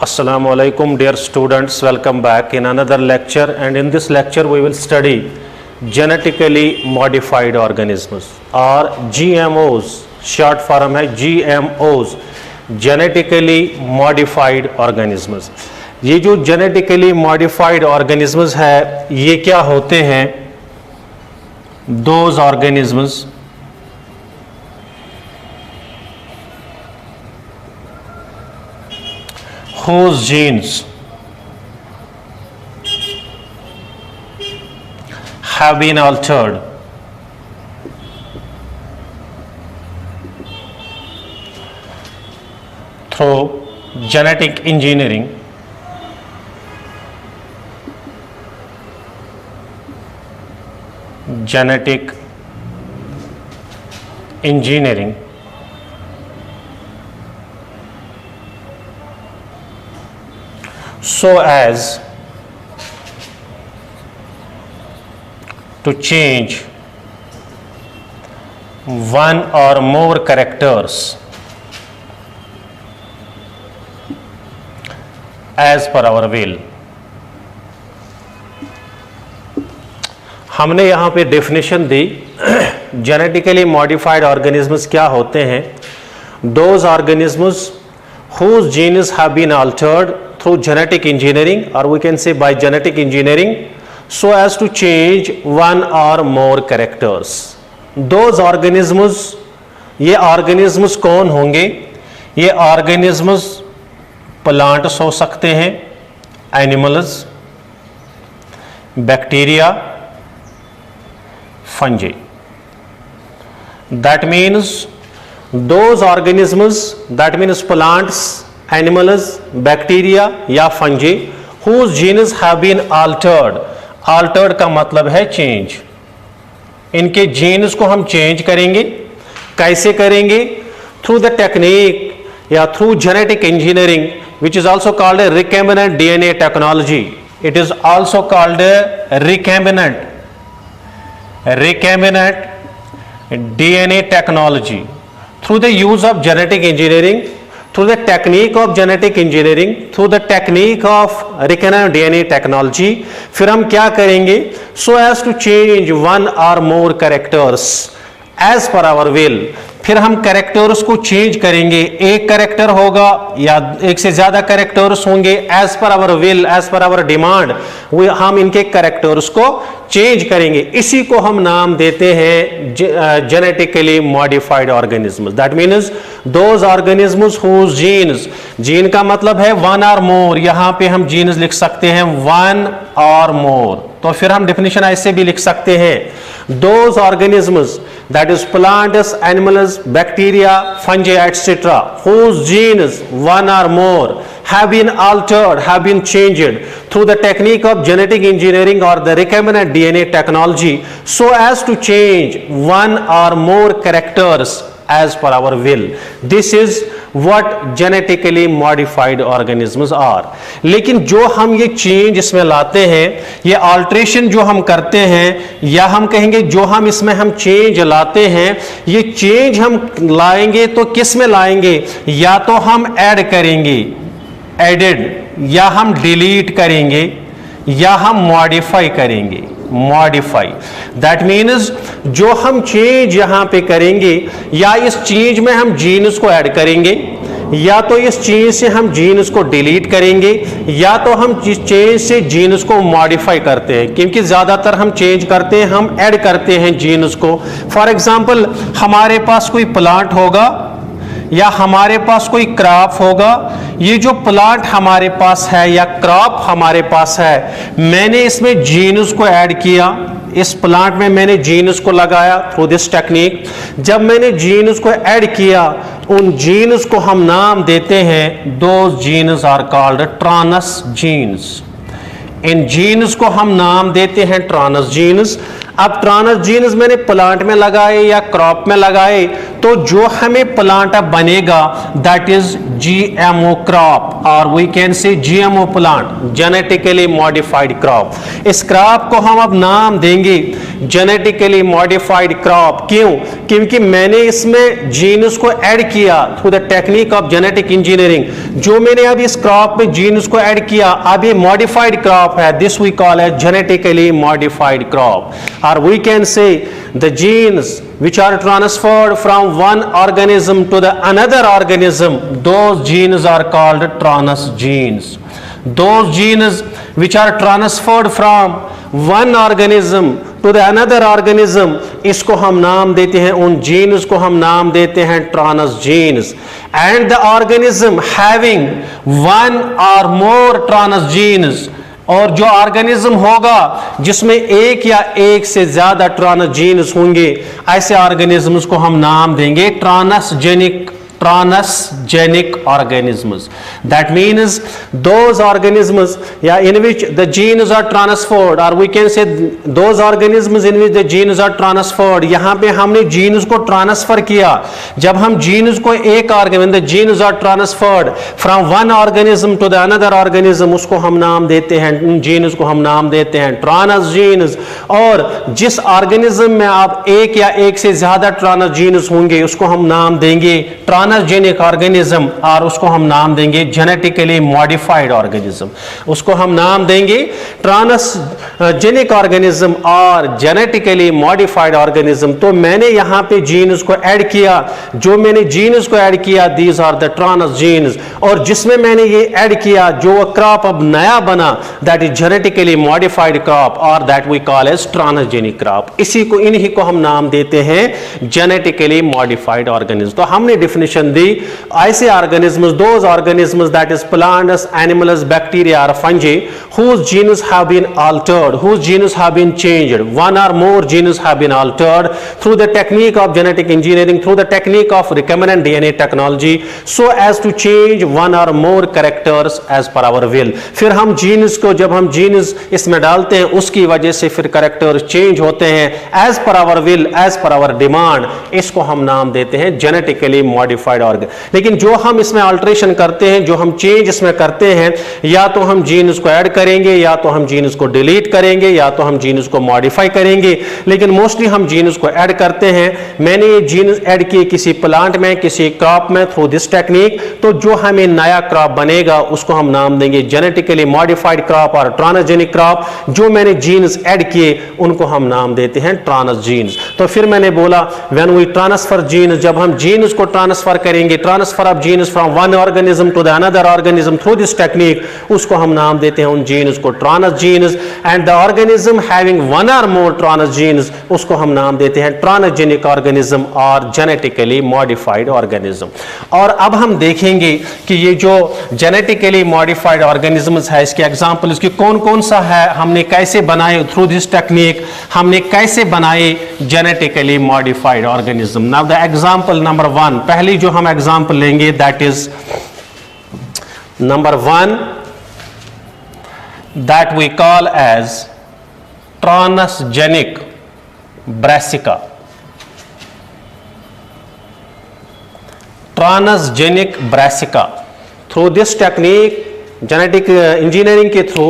Assalamu alaikum dear students, welcome back in another lecture, and in this lecture we will study genetically modified organisms or GMOs. short form है GMOs, genetically modified organisms. ये जो genetically modified organisms है ये क्या होते हैं? Those organisms whose genes have been altered through genetic engineering so as to change one or more characters as per our will. हमने यहाँ पे डेफिनेशन दी जेनेटिकली मॉडिफाइड ऑर्गेनिजम्स क्या होते हैं? Those organisms whose genes have been altered through genetic engineering, or we can say by genetic engineering, so as to change one or more characters. Those organisms, ये organisms कौन होंगे? ये organisms plants हो सकते हैं, animals, bacteria, fungi. That means those organisms, that means plants, animals, bacteria या fungi whose genes have been altered. Altered का मतलब है change. इनके genes को हम change करेंगे. कैसे करेंगे? Through the technique या through genetic engineering, which is also called a recombinant DNA technology. It is also called a recombinant DNA technology. Through the use of genetic engineering, through the technique of genetic engineering, through the technique of recombinant DNA technology, फिर हम क्या करेंगे? So as to change one or more characters as per our will. फिर हम characters को change करेंगे. एक character होगा या एक से ज्यादा कैरेक्टर्स होंगे. As per our will, as per our demand हम इनके कैरेक्टर्स को चेंज करेंगे. इसी को हम नाम देते हैं genetically modified organism. That means those organisms whose genes, gene का मतलब है वन और मोर. यहां पे हम जीन्स लिख सकते हैं वन और मोर. तो फिर हम डेफिनेशन ऐसे भी लिख सकते हैं those organisms, that is plants, animals, bacteria, fungi, etc., whose genes one or more have been altered, have been changed through the technique of genetic engineering or the recombinant DNA technology, so as to change one or more characters as per our will. This is what genetically modified organisms are. लेकिन जो हम ये change इसमें लाते हैं, ये alteration जो हम करते हैं, या हम कहेंगे जो हम इसमें हम चेंज लाते हैं, ये चेंज हम लाएंगे तो किस में लाएंगे? या तो हम ऐड करेंगे, एडेड, या हम डिलीट करेंगे, या हम मॉडिफाई करेंगे, मॉडिफाई. दैट मीन्स जो हम चेंज यहां पे करेंगे, या इस चेंज में हम जीन्स को ऐड करेंगे, या तो इस चेंज से हम जीन्स को डिलीट करेंगे, या तो हम चेंज से जीन्स को मॉडिफाई करते हैं. क्योंकि ज्यादातर हम चेंज करते हैं, हम ऐड करते हैं जीन्स को. फॉर एग्जाम्पल हमारे पास कोई प्लांट होगा या हमारे पास कोई क्रॉप होगा. ये जो प्लांट हमारे पास है या क्रॉप हमारे पास है, मैंने इसमें जीन्स को ऐड किया. इस प्लांट में मैंने जीन्स को लगाया थ्रू दिस टेक्निक. जब मैंने जीन्स को ऐड किया, उन जीन्स को हम नाम देते हैं, those genes are called trans genes. इन जीन्स को हम नाम देते हैं ट्रांस जीन्स. अब ट्रांसजीन्स मैंने प्लांट में लगाए या क्रॉप में लगाए, तो जो हमें प्लांट अब बनेगा दैट इज जीएमओ क्रॉप, और we can say GMO plant, genetically modified crop. इस क्रॉप को हम अब नाम देंगे जेनेटिकली मॉडिफाइड क्रॉप। क्यों? क्योंकि मैंने इसमें जीन्स को ऐड किया through the technique of genetic engineering. जो मैंने अब इस क्रॉप में जीन्स को ऐड किया, अब ये मॉडिफाइड क्रॉप है, दिस वी कॉल है जेनेटिकली मॉडिफाइड क्रॉप। और we can say the genes which are transferred from one organism to the another organism, those genes are called transgenes. Those genes which are transferred from one organism to the another organism, इसको हम नाम देते हैं, उन genes को हम नाम देते हैं ट्रांसजीन्स। And the organism having one or more transgenes, और जो ऑर्गेनिज्म होगा जिसमें एक या एक से ज्यादा ट्रांसजीन्स होंगे, ऐसे ऑर्गेनिजम्स को हम नाम देंगे transgenic organisms. That means those organisms in which the genes are transferred, or we can say those organisms in which the genes are transferred. यहाँ पे हमने genes को transfer किया। जब हम genes को एक organism, the genes are transferred from one organism to the another organism, उसको हम नाम देते हैं, उन genes को हम नाम देते हैं transgenes। और जिस organism में आप एक या एक से ज्यादा transgenes होंगे, उसको हम नाम देंगे ट्रांसजेनिक ऑर्गेनिज्म, और उसको हम नाम देंगे जेनेटिकली मॉडिफाइड ऑर्गेनिज्म। उसको हम नाम देंगे ट्रांसजेनिक ऑर्गेनिज्म और जेनेटिकली मॉडिफाइड ऑर्गेनिज्म। तो मैंने यहां पे जीन्स को ऐड किया, जो मैंने जीन्स को ऐड किया दीज आर द ट्रांसजीन्स, और जिसमें मैंने ये ऐड किया जो क्रॉप अब नया बना that is genetically modified crop, और that we call as transgenic crop. इसी को, इन्हीं को हम नाम देते हैं जेनेटिकली मॉडिफाइड ऑर्गेनिज्म। तो हमने डिफिनेशन दी, ऐसे organisms, those organisms that is plants, animals, bacteria और fungi whose genes have been altered, whose genes have been changed, one or more genes have been altered through the technique of genetic engineering, through the technique of recombinant DNA technology, so as to change one or more characters as per our will। फिर हम jeans को, जब हम jeans इसमें डालते हैं, उसकी वजह से फिर कैरेक्टर्स चेंज होते हैं as per our will, as per our demand। इसको हम नाम देते हैं जेनेटिकली मॉडिफाइड ऑर्गन। लेकिन जो हम इसमें अल्टरेशन करते हैं, जो हम चेंज इसमें करते हैं, या तो हम जीन्स को ऐड करेंगे, या तो हम जीन्स को डिलीट करेंगे, या तो हम जीन्स को मॉडिफाई करेंगे, लेकिन मोस्टली हम जीन्स को ऐड करते हैं। मैंने ये जीन्स ऐड किए किसी प्लांट में, किसी क्रॉप में थ्रू दिस टेक्निक, तो जो हमें नया क्रॉप बनेगा उसको हम नाम देंगे जेनेटिकली मॉडिफाइड क्रॉप और ट्रांसजेनिक क्रॉप। जो मैंने जीन्स ऐड किए उनको हम नाम देते हैं ट्रांसजीन्स। तो फिर मैंने बोला व्हेन वी ट्रांसफर जीन्स, जब हम जीन्स को ट्रांसफर करेंगे, transfer of genes from one organism to the another organism through this technique, उसको हम नाम देते हैं उन जीन्स को transgenes. And the organism having one or more transgenes, उसको हम नाम देते हैं ट्रांसजेनिक ऑर्गेनिज्म और जेनेटिकली मॉडिफाइड ऑर्गेनिज्म। और अब हम देखेंगे कि ये जो जेनेटिकली मॉडिफाइड ऑर्गेनिज्म्स है, इसके एग्जांपल इसके कौन कौन सा है, हमने कैसे बनाए थ्रू दिस टेक्निक, हमने कैसे बनाए genetically modified organism. Now the example number 1, पहली जो हम एग्जांपल लेंगे that is number 1 that we call as transgenic brassica। Transgenic brassica, through this technique genetic engineering के थ्रू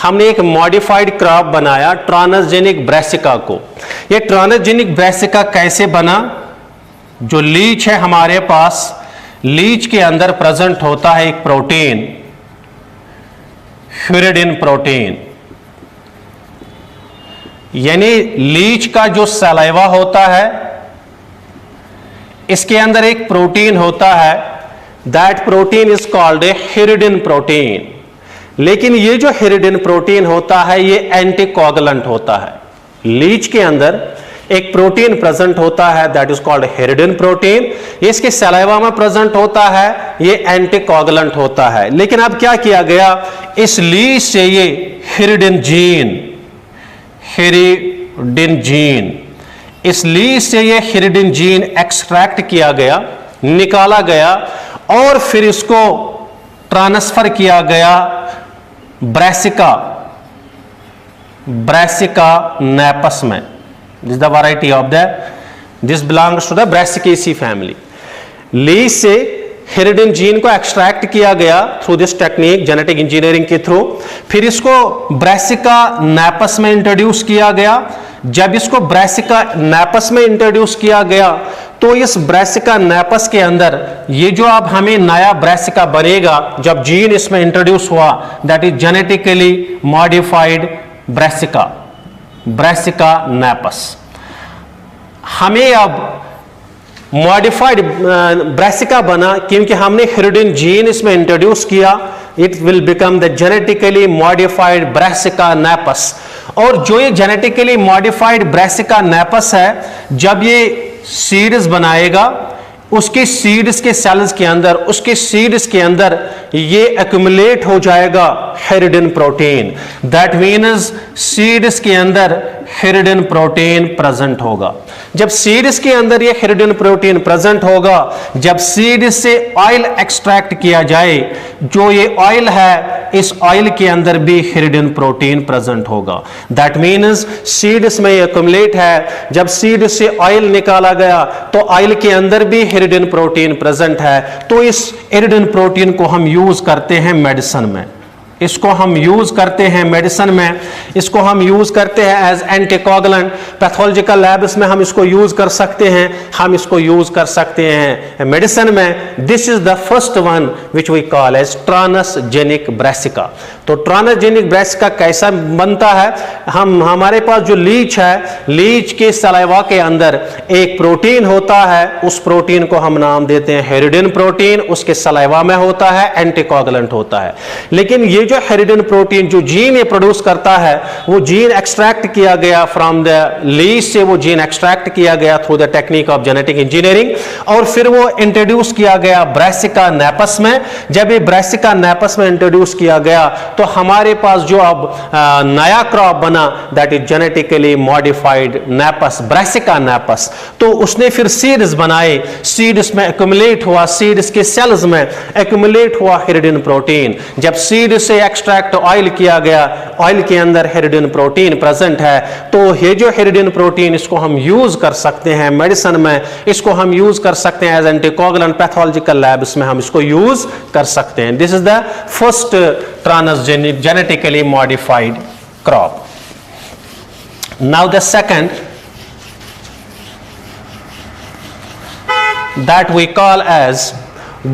हमने एक मॉडिफाइड क्रॉप बनाया ट्रांसजेनिक ब्रासिका को। ये ट्रांसजेनिक ब्रासिका कैसे बना? जो लीच है हमारे पास, लीच के अंदर प्रेजेंट होता है एक प्रोटीन, ह्यूरिडिन प्रोटीन, यानी लीच का जो सलाइवा होता है इसके अंदर एक प्रोटीन होता है, that protein is called a hirudin protein. लेकिन ये जो ह्यूरिडिन प्रोटीन होता है ये एंटीकोगुलेंट होता है। लीच के अंदर एक प्रोटीन प्रेजेंट होता है दैट इज कॉल्ड ह्यूरिडिन प्रोटीन, इसके सलाइवा में प्रेजेंट होता है, ये एंटीकोगुलेंट होता है। लेकिन अब क्या किया गया, इस लीच से ये ह्यूरिडिन जीन, इस लीच से ये ह्यूरिडिन जीन एक्सट्रैक्ट किया गया, निकाला गया, और फिर इसको ट्रांसफर किया गया ब्रासिका नेपस में। This the variety of the, this belongs to the brassicaceae family. Leech से हेरिडिन जीन को एक्सट्रैक्ट किया गया through this technique, genetic engineering के थ्रू। फिर इसको ब्रासिका नेपस में इंट्रोड्यूस किया गया। जब इसको ब्रासिका नेपस में इंट्रोड्यूस किया गया तो इस ब्रासिका नेपस के अंदर ये जो अब हमें नया ब्रासिका बनेगा, जब जीन इसमें इंट्रोड्यूस हुआ, that is genetically modified brassica, brassica napus. हमें अब मॉडिफाइड ब्रासिका बना क्योंकि हमने हेरिडिन जीन इसमें इंट्रोड्यूस किया। It will become the genetically modified brassica napus. और जो ये जेनेटिकली मॉडिफाइड ब्रासिका नेपस है, जब ये सीड्स बनाएगा, उसके सीड्स के सेल्स के अंदर, उसके सीड्स के अंदर ये एक्युमुलेट हो जाएगा हेरिडिन प्रोटीन। दैट मीन्स सीड्स के अंदर हेरिडिन प्रोटीन प्रेजेंट होगा। जब सीड्स के अंदर ये हेरिडिन प्रोटीन प्रेजेंट होगा, जब सीड से ऑयल एक्सट्रैक्ट किया जाए, जो ये ऑयल है, इस ऑयल के अंदर भी हेरिडिन प्रोटीन प्रेजेंट होगा। दैट मीन्स सीड्स में एक्युमुलेट है, जब सीड से ऑयल निकाला गया तो ऑयल के अंदर भी हेरिडिन प्रोटीन प्रेजेंट है। तो इस हेरिडिन प्रोटीन को हम यूज करते हैं मेडिसिन में, इसको हम यूज करते हैं मेडिसिन में, इसको हम यूज करते हैं एज एंटीकोगुलेंट। पैथोलॉजिकल लैब्स में हम इसको यूज कर सकते हैं, हम इसको यूज कर सकते हैं मेडिसिन में। This is the first one which we call as transgenic Brassica. तो ट्रांसजेनिक ब्रासिका कैसा बनता है? हमारे पास जो लीच है, लीच के सलाइवा के अंदर एक प्रोटीन होता है, उस प्रोटीन को हम नाम देते हैं हेरिडिन प्रोटीन। उसके सलाइवा में होता है, एंटीकोगुलेंट होता है। लेकिन ये जो हेरिडिन प्रोटीन, जो जीन ये प्रोड्यूस करता है, वो जीन एक्सट्रैक्ट किया गया फ्रॉम द लीच से, वो जीन एक्सट्रैक्ट किया गया through the technique of genetic engineering, और फिर वो इंट्रोड्यूस किया गया ब्रासिका नेपस में। जब ये ब्रासिका नेपस में इंट्रोड्यूस किया गया तो हमारे पास जो अब नया क्रॉप बना, that is genetically modified napus, brassica napus. तो उसने फिर सीड्स बनाए, सीड्स में एक्युमुलेट हुआ, सीड्स के सेल्स में एक्युमुलेट हुआ हेरिडिन प्रोटीन। जब सीड से एक्सट्रैक्ट ऑयल किया गया, ऑयल के अंदर हेरिडिन प्रोटीन प्रेजेंट है। तो ये जो हेरिडिन प्रोटीन, इसको हम यूज कर सकते हैं मेडिसिन में, इसको हम यूज कर सकते हैं एज एंटीकोगुलेंट। पैथोलॉजिकल लैब्स में हम इसको यूज कर सकते हैं। This is the first transgenic genetically modified crop. Now the second, that we call as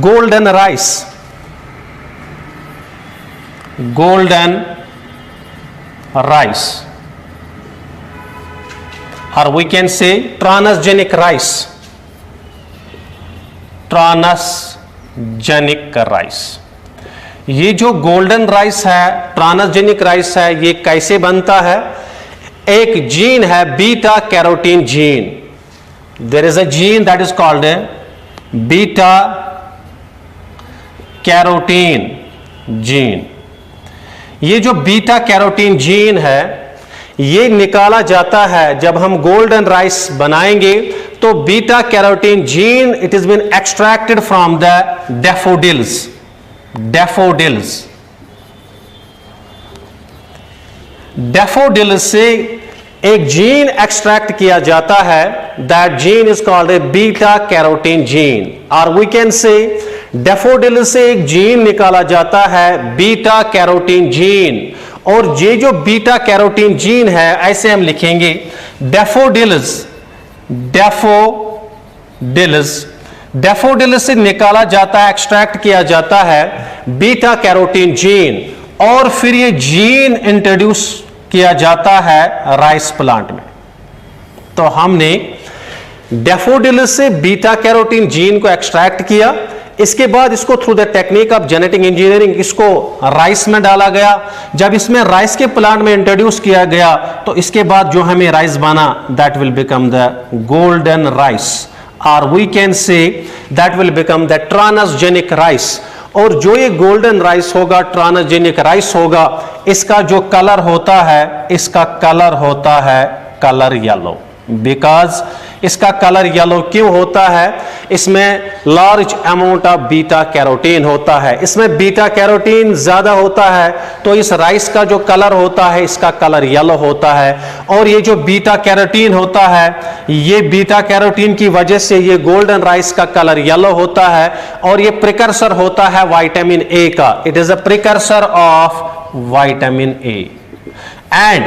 golden rice, golden rice, or we can say transgenic rice, transgenic rice। ये जो golden rice है, transgenic rice है, ये कैसे बनता है? एक gene है beta carotene gene. There is a gene that is called a beta carotene gene। ये जो बीटा कैरोटीन जीन है, ये निकाला जाता है जब हम गोल्डन राइस बनाएंगे। तो beta carotene gene, it is been extracted from the daffodils, daffodils, daffodils से एक जीन एक्सट्रैक्ट किया जाता है। That gene is called a beta carotene gene, और वी कैन से डैफोडिल से एक जीन निकाला जाता है, बीटा कैरोटीन जीन। और ये जो बीटा कैरोटीन जीन है, ऐसे हम लिखेंगे डैफोडिल्स, डैफोडिल्स, डैफोडिल्स से निकाला जाता है, एक्सट्रैक्ट किया जाता है बीटा कैरोटीन जीन, और फिर ये जीन इंट्रोड्यूस किया जाता है राइस प्लांट में। तो हमने डैफोडिल्स से बीटा कैरोटीन जीन को एक्सट्रैक्ट किया, इसके बाद इसको through the technique of genetic engineering इसको राइस में डाला गया। जब इसमें राइस के प्लांट में इंट्रोड्यूस किया गया तो इसके बाद जो हमें राइस बना, that will become the golden rice, और we can say that will become the transgenic rice. और जो ये गोल्डन राइस होगा, ट्रांसजेनिक राइस होगा, इसका जो कलर होता है, इसका कलर होता है कलर येलो, बिकॉज इसका कलर येलो क्यों होता है? इसमें large amount of beta carotene होता है, इसमें बीटा कैरोटीन ज्यादा होता है, तो इस राइस का जो कलर होता है इसका कलर येलो होता है। और ये जो बीटा कैरोटीन होता है, ये बीटा कैरोटीन की वजह से ये गोल्डन राइस का कलर येलो होता है, और ये प्रिकर्सर होता है विटामिन ए का। It is a precursor of vitamin A. And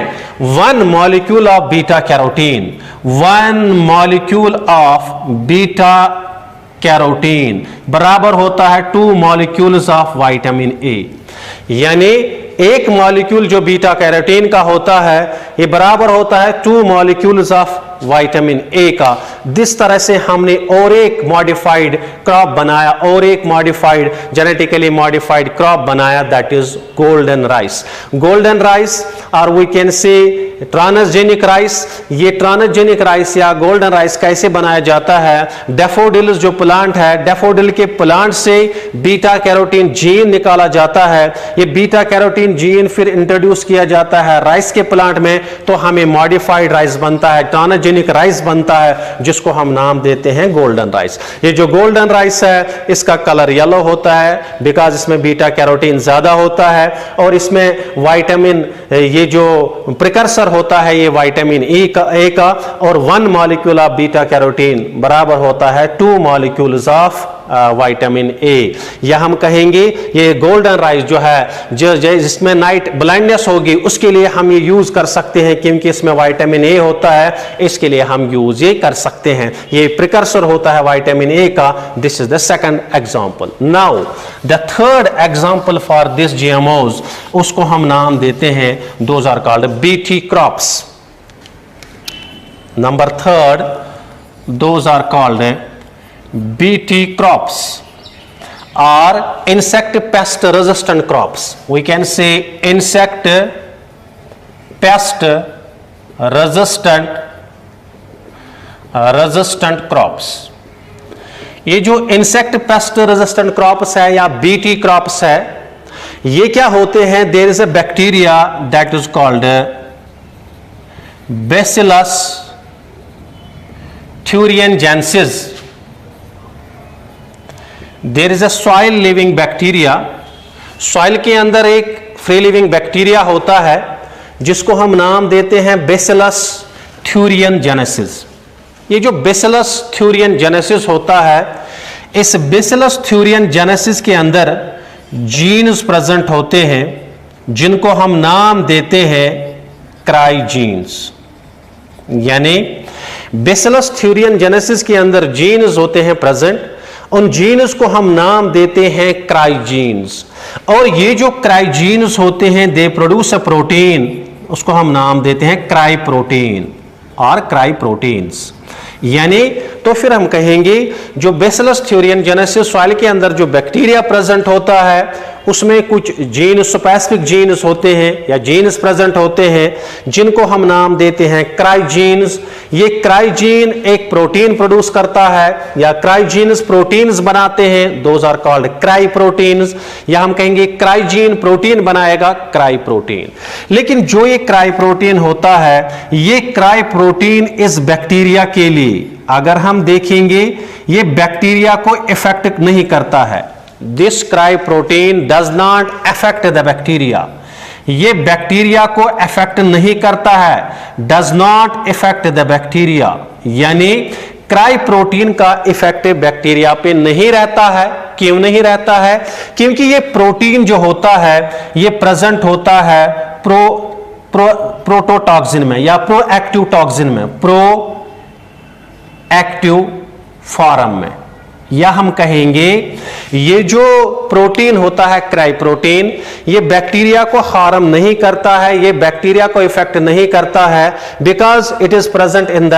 one molecule of beta carotene, one molecule of beta carotene बराबर होता है 2 molecules of vitamin A। यानी एक मॉलिक्यूल जो बीटा कैरोटीन का होता है ये बराबर होता है 2 molecules ऑफ विटामिन ए का। जिस तरह से हमने और एक मॉडिफाइड क्रॉप बनाया, और एक मॉडिफाइड जेनेटिकली मॉडिफाइड क्रॉप बनाया, that is golden rice. Golden rice और we can say transgenic rice. ये ट्रांसजेनिक राइस या गोल्डन राइस कैसे बनाया जाता है? डैफोडिल जो प्लांट है, डैफोडिल के प्लांट से बीटा कैरोटीन जीन निकाला जाता है। ये बीटा कैरोटीन जीन फिर इंट्रोड्यूस किया जाता है राइस के प्लांट में, तो हमें मॉडिफाइड राइस बनता है, ट्रांसजेनिक राइस बनता है, जिसको हम नाम देते हैं गोल्डन राइस। ये जो गोल्डन राइस है इसका कलर येलो होता है बिकॉज इसमें बीटा कैरोटीन ज्यादा होता है, और इसमें विटामिन ये जो प्रिकर्सर होता है ये विटामिन ए का, और 1 मॉलिक्यूल ऑफ बीटा कैरोटीन बराबर होता है 2 मॉलिक्यूल्स ऑफ विटामिन ए। या हम कहेंगे ये गोल्डन राइस जो है, जो जिसमें नाइट ब्लाइंडनेस होगी उसके लिए हम ये यूज कर सकते हैं, क्योंकि इसमें विटामिन ए होता है, इसके लिए हम यूज ये कर सकते हैं। ये प्रिकर्सर होता है विटामिन ए का। This is the second example. Now the third example for this GMOs, उसको हम नाम देते हैं, those are called BT crops. Number third, those are called BT crops or insect pest resistant crops. We can say insect pest resistant crops. ये जो insect pest resistant crops है या BT crops है, ये क्या होते हैं? There is a bacteria that is called Bacillus thuringiensis. There is a soil living bacteria. Soil के अंदर एक फ्री लिविंग बैक्टीरिया होता है जिसको हम नाम देते हैं बेसिलस थ्यूरियनजेनेसिस। ये जो बेसिलस थ्यूरियनजेनेसिस होता है, इस बेसिलस थ्यूरियनजेनेसिस के अंदर जीन्स प्रेजेंट होते हैं जिनको हम नाम देते हैं क्राइजीन्स। यानी बेसिलस थ्यूरियनजेनेसिस के अंदर जीन्स होते हैं प्रेजेंट, उन जीन्स को हम नाम देते हैं क्राइजीन्स। और ये जो क्राइजीन्स होते हैं दे प्रोड्यूस अ प्रोटीन, उसको हम नाम देते हैं क्राई प्रोटीन और क्राई प्रोटीन्स। यानी तो फिर हम कहेंगे जो बेसिलस थ्यूरियनजेनेसिस सॉइल के अंदर जो बैक्टीरिया प्रेजेंट होता है उसमें कुछ जीन, स्पेसिफिक जीन्स होते हैं या जीन्स प्रेजेंट होते हैं जिनको हम नाम देते हैं क्राइजीन्स। ये क्राइजीन एक प्रोटीन प्रोड्यूस करता है या क्राइजीन्स प्रोटीन्स बनाते हैं, those are called cry proteins. या हम कहेंगे क्राइजीन प्रोटीन बनाएगा क्राई प्रोटीन। लेकिन जो ये क्राई प्रोटीन होता है, ये क्राई प्रोटीन इस बैक्टीरिया के लिए अगर हम देखेंगे ये बैक्टीरिया को इफेक्ट नहीं करता है। This cry protein does not affect the bacteria. ये बैक्टीरिया को अफेक्ट नहीं करता है, does not effect the bacteria. यानी क्राई प्रोटीन का इफेक्ट बैक्टीरिया पे नहीं रहता है। क्यों नहीं रहता है? क्योंकि ये प्रोटीन जो होता है ये प्रेजेंट होता है प्रोटोटॉक्सिन में या प्रोएक्टिव टॉक्सिन में, प्रोएक्टिव फॉर्म में। या हम कहेंगे ये जो प्रोटीन होता है क्राई प्रोटीन, ये बैक्टीरिया को हार्म नहीं करता है, ये बैक्टीरिया को इफेक्ट नहीं करता है, because it is present in the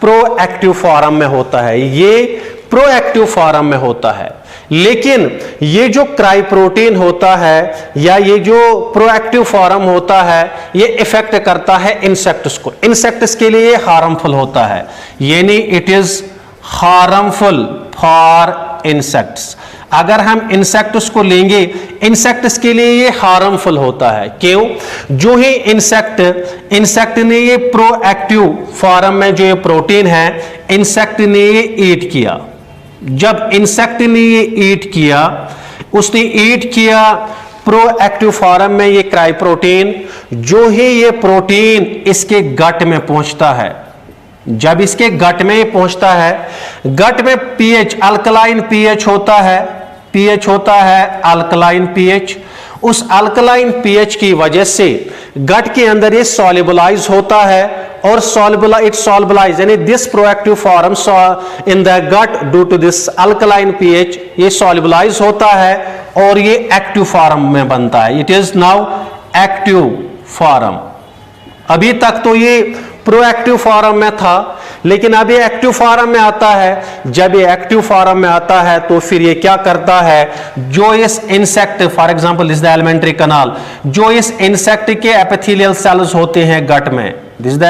proactive form में होता है। ये प्रोएक्टिव फॉर्म में होता है। लेकिन ये जो क्राई प्रोटीन होता है या ये जो प्रोएक्टिव फॉर्म होता है ये इफेक्ट करता है इंसेक्ट्स को। इंसेक्ट्स के लिए हार्मफुल होता है, यानी it is harmful for insects. अगर हम इंसेक्ट्स को लेंगे, इंसेक्ट्स के लिए ये हार्मफुल होता है। क्यों? जो ही इंसेक्ट ने ये प्रोएक्टिव फॉर्म में जो ये प्रोटीन है, इंसेक्ट ने ये ईट किया। जब इंसेक्ट ने ये ईट किया, उसने ईट किया प्रोएक्टिव फॉर्म में ये क्राई प्रोटीन। जो ही ये प्रोटीन इसके गट में पहुंचता है, जब इसके गट में पहुंचता है, गट में पीएच अल्कलाइन पीएच होता है, पीएच होता है अल्कलाइन पीएच। उस अल्कलाइन पीएच की वजह से गट के अंदर ये सॉल्युबलाइज होता है और इट सॉल्युबलाइज यानी this proactive form in the gut due to this alkaline pH, ये सॉल्युबलाइज होता है और ये एक्टिव फॉर्म में बनता है। It is now active form. अभी तक तो ये प्रोएक्टिव फॉर्म में था, लेकिन अब ये एक्टिव फॉर्म में आता है। जब ये एक्टिव फॉर्म में आता है तो फिर ये क्या करता है, जो इस insect, for example this the alimentary canal, जो इस इंसेक्ट के एपिथेलियल सेल्स होते हैं गट में, this the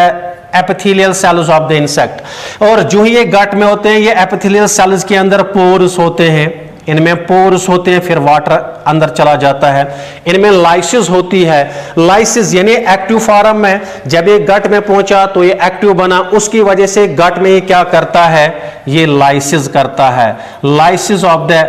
epithelial cells of the insect, और जो ही ये गट में होते हैं, ये एपिथेलियल सेल्स के अंदर पोर्स होते हैं, इनमें पोर्स होते हैं, फिर वाटर अंदर चला जाता है। इनमें लाइसिस होती है, लाइसिस यानी एक्टिव फॉर्म में जब ये गट में पहुंचा तो ये एक्टिव बना, उसकी वजह से गट में ये क्या करता है, ये लाइसिस करता है। Lysis of the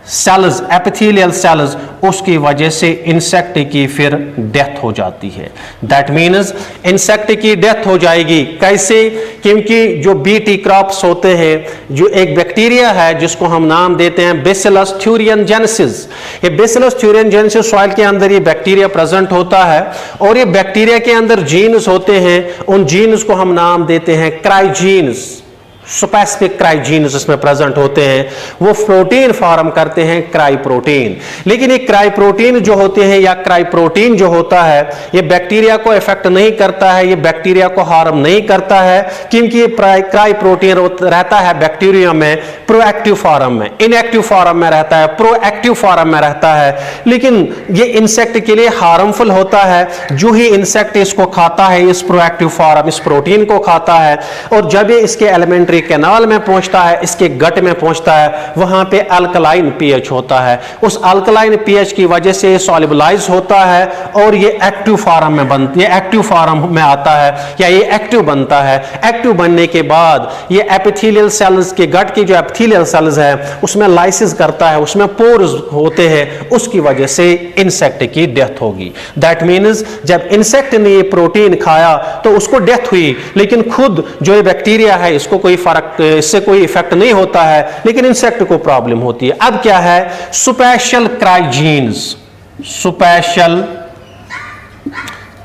cells, epithelial cells, उसकी वजह से इंसेक्ट की फिर डेथ हो जाती है। दैट मीन्स इंसेक्ट की डेथ हो जाएगी। कैसे? क्योंकि जो बीटी क्रॉप्स होते हैं, जो एक बैक्टीरिया है जिसको हम नाम देते हैं बैसिलस thuringiensis, ये बैसिलस thuringiensis सॉइल के अंदर ये बैक्टीरिया प्रेजेंट होता है और ये बैक्टीरिया के अंदर जीन्स होते हैं, उन जीन्स को हम नाम देते हैं क्राइजीन्स। स्पेसिफिक क्राइजीन्स इसमें प्रेजेंट होते हैं, वो प्रोटीन फॉर्म करते हैं क्राई प्रोटीन। लेकिन ये क्राई प्रोटीन जो होते हैं या क्राई प्रोटीन जो होता है, ये बैक्टीरिया को इफेक्ट नहीं करता है, ये बैक्टीरिया को हार्म नहीं करता है, क्योंकि ये क्राई प्रोटीन रहता है बैक्टीरिया में प्रोएक्टिव फॉर्म में, इनएक्टिव फॉर्म में रहता है, प्रोएक्टिव फॉर्म में रहता है। लेकिन ये इंसेक्ट के लिए हार्मफुल होता है। जो ही इंसेक्ट इसको खाता है, इस प्रोएक्टिव फॉर्म, इस प्रोटीन को खाता है, और जब ये इसके एलिमेंट्री कैनाल में पहुंचता है, इसके गट में पहुंचता है, वहां पे अल्कलाइन पीएच होता है। उस अल्कलाइन पीएच की वजह से सॉल्युबलाइज होता है और ये एक्टिव फॉर्म में ये एक्टिव फॉर्म में आता है या ये एक्टिव बनता है। एक्टिव बनने के बाद ये एपिथेलियल सेल्स के गट की जो एपिथेलियल सेल्स है उसमें लाइसिस करता है, उसमें पोर्स होते हैं, उसकी वजह से इंसेक्ट की डेथ होगी। दैट मीन्स जब इंसेक्ट ने ये प्रोटीन खाया तो उसको डेथ हुई, लेकिन खुद जो ये बैक्टीरिया है इसको कोई फर्क, इससे कोई इफेक्ट नहीं होता है, लेकिन इंसेक्ट को प्रॉब्लम होती है। अब क्या है, स्पेशल क्राइजीन्स, स्पेशल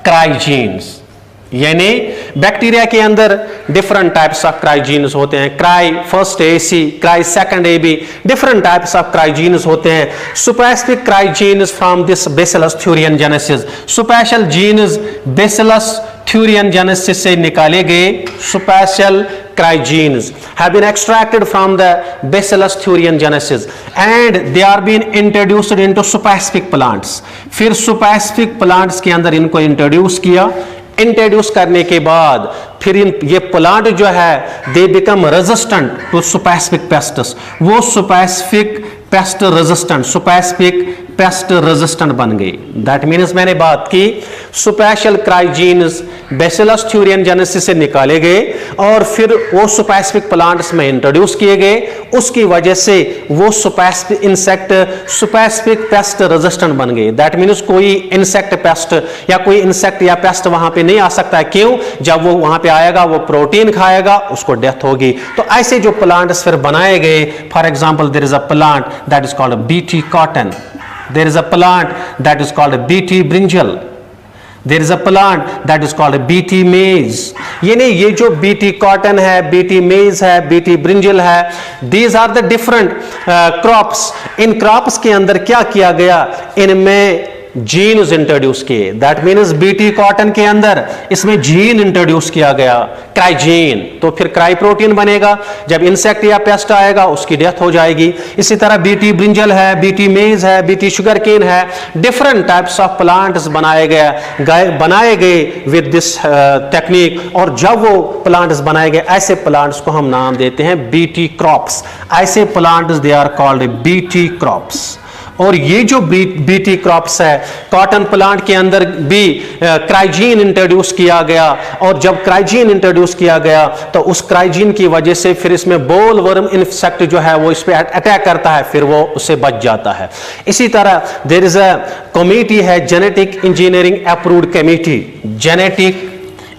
क्राइजीन्स यानी बैक्टीरिया के अंदर डिफरेंट टाइप्स ऑफ क्राइजीन्स होते हैं। Cry first AC, cry second AB, different types of cry genes होते हैं। Specific cry genes from this bacillus thuringiensis, special genes bacillus thuringiensis से निकाले गए special cryogens have been extracted from the Bacillus thuringiensis and they are being introduced into specific plants। फिर specific plants के अंदर इनको introduce किया। इंट्रोड्यूस करने के बाद फिर ये प्लांट जो है they become resistant to specific pests, वो specific pest resistant, specific pest resistant बन गई। दैट मीन्स मैंने बात की स्पेशल क्राइजीन्स बैसिलस thuringiensis से निकाले गए और फिर वो स्पेसिफिक प्लांट्स में इंट्रोड्यूस किए गए। उसकी वजह से वो specific insect specific pest resistant बन गए। दैट मीन्स कोई इंसेक्ट पेस्ट या कोई इंसेक्ट या पेस्ट वहां पे नहीं आ सकता है। क्यों? जब वो वहां पे आएगा वो प्रोटीन खाएगा, उसको डेथ होगी। तो ऐसे जो प्लांट्स फिर बनाए गए, for example there is a plant that is called BT cotton, there is a plant that is called BT brinjal, there is a plant that is called BT maize। यानी ये जो BT cotton है, BT maize है, BT brinjal है, these are the different crops। In crops के अंदर क्या किया गया, इनमें जीन्स इंट्रोड्यूस किए, दैट मीन्स बीटी कॉटन के अंदर इसमें जीन इंट्रोड्यूस किया गया, क्राइजीन, तो फिर क्राई प्रोटीन बनेगा, जब इंसेक्ट या पेस्ट आएगा उसकी डेथ हो जाएगी। इसी तरह बीटी ब्रिंजल है, बीटी मेज है, बीटी शुगर केन है, डिफरेंट टाइप्स ऑफ प्लांट्स बनाए गए विद दिस टेक्निक, और जब वो प्लांट्स बनाए गए ऐसे प्लांट्स को हम नाम देते हैं बीटी क्रॉप्स। ऐसे plants they are called BT crops. और ये जो बीटी क्रॉप्स है, कॉटन प्लांट के अंदर भी क्राइजीन इंट्रोड्यूस किया गया, और जब क्राइजीन इंट्रोड्यूस किया गया तो उस क्राइजीन की वजह से फिर इसमें बोल वर्म इंसेक्ट जो है वो इस पे अटैक करता है, फिर वो उससे बच जाता है। इसी तरह देयर इज अ कमेटी है, genetic engineering approved committee, genetic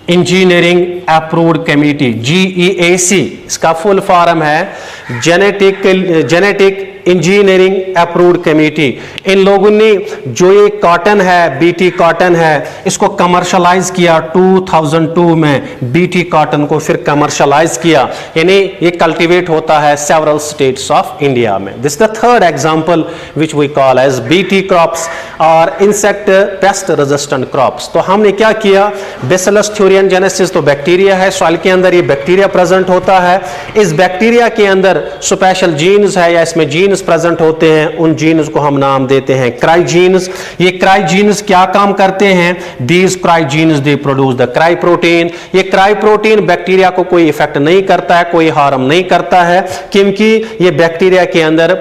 engineering approved committee, GEAC, इसका फुल फॉर्म है जेनेटिक इंजीनियरिंग अप्रूव्ड कमेटी। इन लोगों ने जो ये कॉटन है, बीटी कॉटन है, इसको कमर्शलाइज किया 2002 में, बीटी कॉटन को फिर कमर्शलाइज किया, यानी ये कल्टीवेट होता है सेवरल स्टेट्स ऑफ इंडिया में। This the third example which we call as BT crops और इंसेक्ट पेस्ट रेजिस्टेंट क्रॉप्स। तो हमने क्या किया, बेसिलस थ्यूरियनजेनेसिस तो बैक्टीरिया है, सॉइल के अंदर ये बैक्टीरिया प्रेजेंट होता है, इस बैक्टीरिया के अंदर स्पेशल जीन्स है या इसमें जीन्स प्रेजेंट होते हैं, उन जीन्स को हम नाम देते हैं क्राइजीन्स। ये क्राइजीन्स क्या काम करते हैं, these cry genes they produce the cry protein. ये क्राई प्रोटीन बैक्टीरिया को कोई इफेक्ट नहीं करता है, कोई हार्म नहीं करता है, क्योंकि ये बैक्टीरिया के अंदर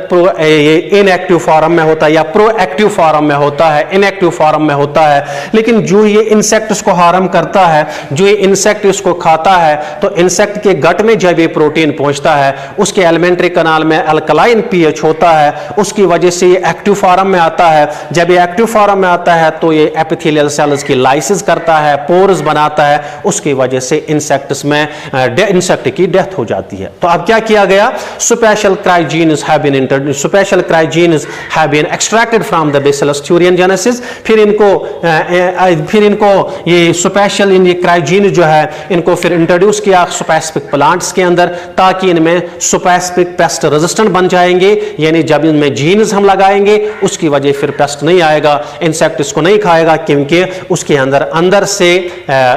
ये इनएक्टिव फॉर्म में होता है या प्रोएक्टिव फॉर्म में होता है, इनएक्टिव फॉर्म में होता है। लेकिन जो ये इंसेक्ट इसको हार्म करता है, जो ये इंसेक्ट इसको खाता है, तो इंसेक्ट के गट में जब ये प्रोटीन पहुंचता है, उसके एलिमेंट्री कनाल में अल्कलाइन पीएच होता है, उसकी वजह से ये एक्टिव फॉर्म में आता है। जब ये एक्टिव फॉर्म में आता है तो ये एपिथेलियल सेल्स की लाइसिस करता है, पोर्स बनाता है, उसकी वजह से इंसेक्ट्स में इंसेक्ट की डेथ हो जाती है। तो अब क्या किया गया, special cry genes have been introduced, special cry genes have been extracted from the bacillus thuringiensis. फिर इनको ये स्पेशल इन क्राइजीन जो है इनको फिर इंट्रोड्यूस किया स्पेसिफिक प्लांट्स के अंदर, ताकि इनमें स्पेसिफिक पेस्ट रेजिस्टेंट बन जाएंगे, यानी जब इनमें जीन्स हम लगाएंगे उसकी वजह फिर पेस्ट नहीं आएगा, इंसेक्ट इसको नहीं खाएगा, क्योंकि उसके अंदर से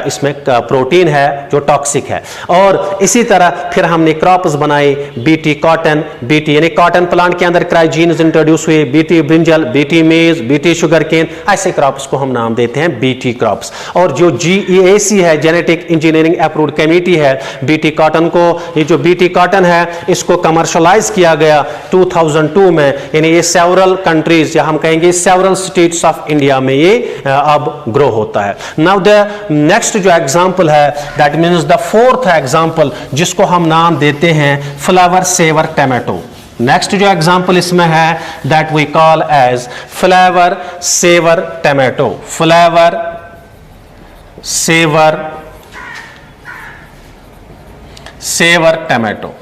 इसमें प्रोटीन है जो टॉक्सिक है। और इसी तरह फिर हमने क्रॉप्स बनाए, बीटी कॉटन, बीटी यानी कॉटन प्लांट के अंदर क्राइजीन्स इंट्रोड्यूस हुए, बीटी ब्रिंजल, बीटी मेज, बीटी शुगर केन, ऐसे क्रॉप्स को हम नाम देते हैं बीटी क्रॉप्स। और जो GEAC है, जेनेटिक इंजीनियरिंग अप्रूव्ड कमेटी है, बीटी कॉटन को, ये जो बीटी कॉटन है इसको कमर्शलाइज किया गया 2002 में, यानी ये सेवरल कंट्रीज या हम कहेंगे सेवरल स्टेट्स ऑफ इंडिया में ये अब ग्रो होता है। नाउ द नेक्स्ट जो एग्जांपल है, that means the fourth example, जिसको हम नाम देते हैं फ्लेवर सेवर टमाटो। नेक्स्ट जो एग्जांपल इसमें है that we call as flavour saver tomato, flavour saver tomato.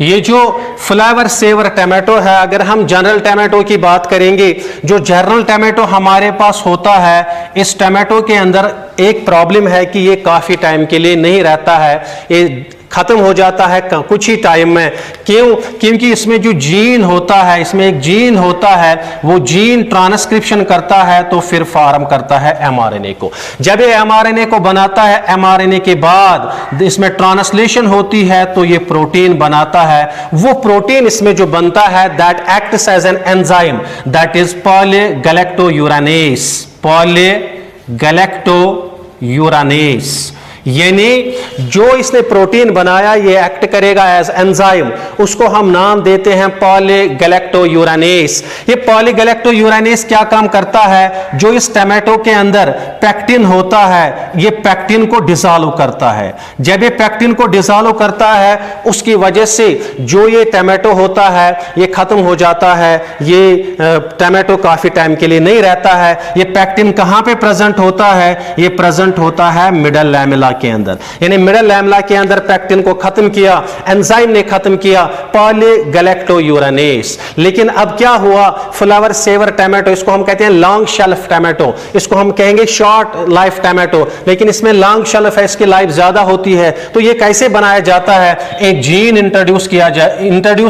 ये जो फ्लेवर सेवर टमाटो है, अगर हम जनरल टमाटो की बात करेंगे, जो जनरल टमाटो हमारे पास होता है, इस टमाटो के अंदर एक प्रॉब्लम है कि ये काफी टाइम के लिए नहीं रहता है, ये खत्म हो जाता है कुछ ही टाइम में। क्यों? क्योंकि इसमें जो जीन होता है, इसमें एक जीन होता है, वो जीन ट्रांसक्रिप्शन करता है तो फिर फॉर्म करता है mRNA को। जब ये mRNA को बनाता है, mRNA के बाद इसमें ट्रांसलेशन होती है तो ये प्रोटीन बनाता है। वो प्रोटीन इसमें जो बनता है that acts as an enzyme that is polygalacturonase, polygalacturonase, यानी जो इसने प्रोटीन बनाया ये एक्ट करेगा एज एंजाइम, उसको हम नाम देते हैं पॉलीगैलेक्टोयूरानेस। ये पॉलीगैलेक्टोयूरानेस क्या काम करता है, जो इस टमाटो के अंदर पेक्टिन होता है, ये पेक्टिन को डिसॉल्व करता है। जब ये पेक्टिन को डिसॉल्व करता है, उसकी वजह से जो ये टमाटो होता है ये खत्म हो जाता है, ये टमाटो काफी टाइम के लिए नहीं रहता है। ये पेक्टिन कहां पे प्रेजेंट होता है, ये प्रेजेंट होता है मिडल लैमेला के अंदर, यानी मिडल लैमेला के अंदर पेक्टिन को खत्म किया, एंजाइम ने खत्म किया पॉलीगैलेक्टोयूरानेस। लेकिन अब क्या हुआ, फ्लावर सेवर टमाटो, इसको हम कहते हैं लॉन्ग शेल्फ टमाटो, इसको हम कहेंगे शॉर्ट लाइफ टमाटो, लेकिन इसमें लॉन्ग शेल्फ है, इसकी लाइफ ज्यादा होती है। तो ये कैसे बनाया जाता है, एक जीन इंट्रोड्यूस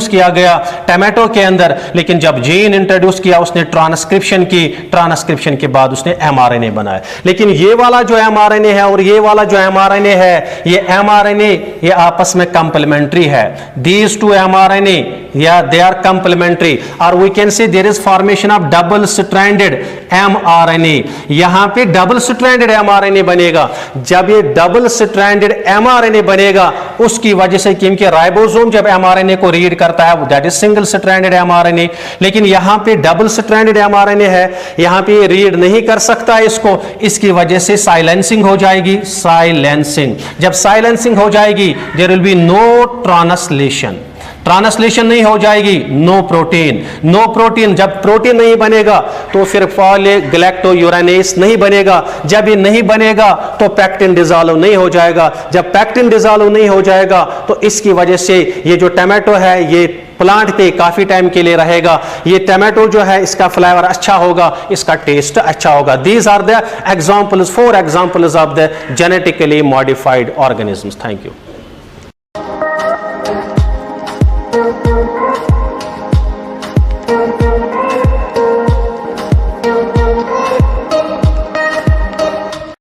किया गया टमाटो के अंदर, लेकिन जब जीन इंट्रोड्यूस किया उसने ट्रांसक्रिप्शन की, ट्रांसक्रिप्शन के बाद उसने एमआरएनए बनाया। लेकिन ये वाला जो एमआरएनए है और ये वाला जो एमआरएनए है, ये एमआरएनए ये आपस में कंप्लीमेंट्री है। दीज टू एमआरएनए या दे आर कंप्लीमेंट्री, और we can say there is formation of double stranded mRNA. यहां पे डबल स्ट्रैंडेड एमआरएनए बनेगा। जब ये डबल स्ट्रैंडेड एमआरएनए बनेगा उसकी वजह से, क्योंकि राइबोसोम जब एमआरएनए को रीड करता है that is single stranded mRNA, लेकिन यहां पे डबल स्ट्रैंडेड एमआरएनए है, यहां पे रीड नहीं कर सकता इसको, इसकी वजह से साइलेंसिंग हो जाएगी। साइलेंसिंग, जब साइलेंसिंग हो जाएगी there will be no translation, translation नहीं हो जाएगी, नो प्रोटीन, नो प्रोटीन। जब प्रोटीन नहीं बनेगा तो फिर पॉलीगैलेक्टोयूरानेस नहीं बनेगा, जब ये नहीं बनेगा तो पैक्टिन डिसॉल्व नहीं हो जाएगा, जब पैक्टिन डिसॉल्व नहीं हो जाएगा तो इसकी वजह से ये जो टमाटो है ये प्लांट पे काफी टाइम के लिए रहेगा, ये टमाटो जो है इसका फ्लेवर अच्छा होगा, इसका टेस्ट अच्छा होगा। These are the examples, 4 examples of the genetically modified organisms. Thank you.